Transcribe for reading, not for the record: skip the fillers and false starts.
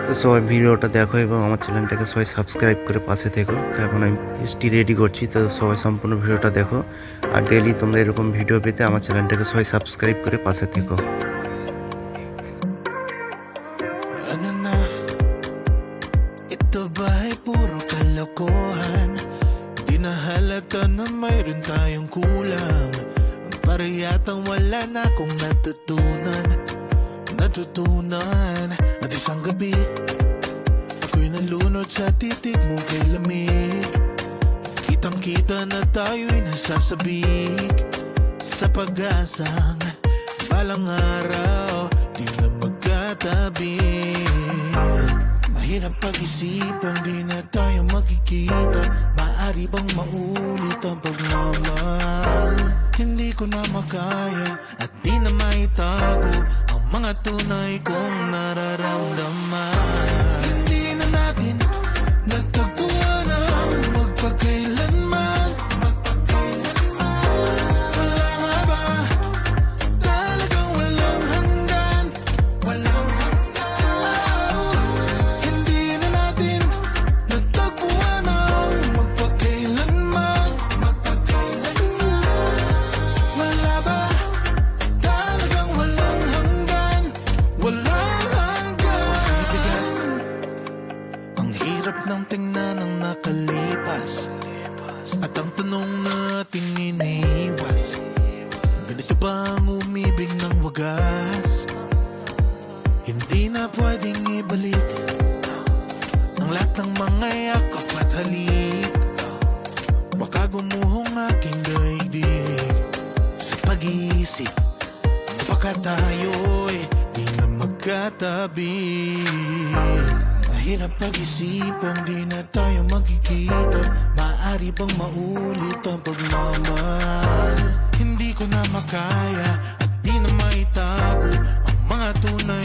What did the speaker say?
তো সবাই ভিডিওটা দেখো এবং আমার চ্যানেলটাকে সবাই সাবস্ক্রাইব করে পাশে থেকো। তো এখন আমি পেস্টটি রেডি করছি, তো সবাই সম্পূর্ণ ভিডিওটা দেখো। আর ডেইলি তোমরা এরকম ভিডিও পেতে আমার চ্যানেলটাকে সবাই সাবস্ক্রাইব করে পাশে থেকো। Ano na? Ito ba'y puro kalokohan? Di na halata na mayroon tayong kulang. Para yatang wala na akong natutunan. At isang gabi ako'y nalunod sa titig mo kay lamig. Kitang kita na tayo'y nasasabik sa pag-asang balang araw di na magkatabi. Mahirap pag-isipan, di na tayo magkikita. Maaari bang maulit ang pagmamahal? Hindi ko na makaya at di na maitago ang mga tunay kong nararamdaman. Hindi na natin nagtagpuan ang magpakailanman. Wala nga ba talagang walang hanggan? Walang hanggan. Hindi na natin nagtagpuan ang magpakailanman. Wala ba talagang walang hanggan? Walang hanggan. Ang hirap ng tingnan ng nakalipas at ang tanong natin iniwas. Ganito ba ang umibig ng wagas? Hindi na pwedeng ibalik ang lahat ng mga yakap at halik. Baka gumuhong aking daigdig sa pag-iisip. Baka tayo'y di na magkatabi. Mahirap pag-isipan, di na tayo magkikita. Maaari bang maulit ang pagmamahal? Hindi ko na makaya at di na maitago ang mga tunay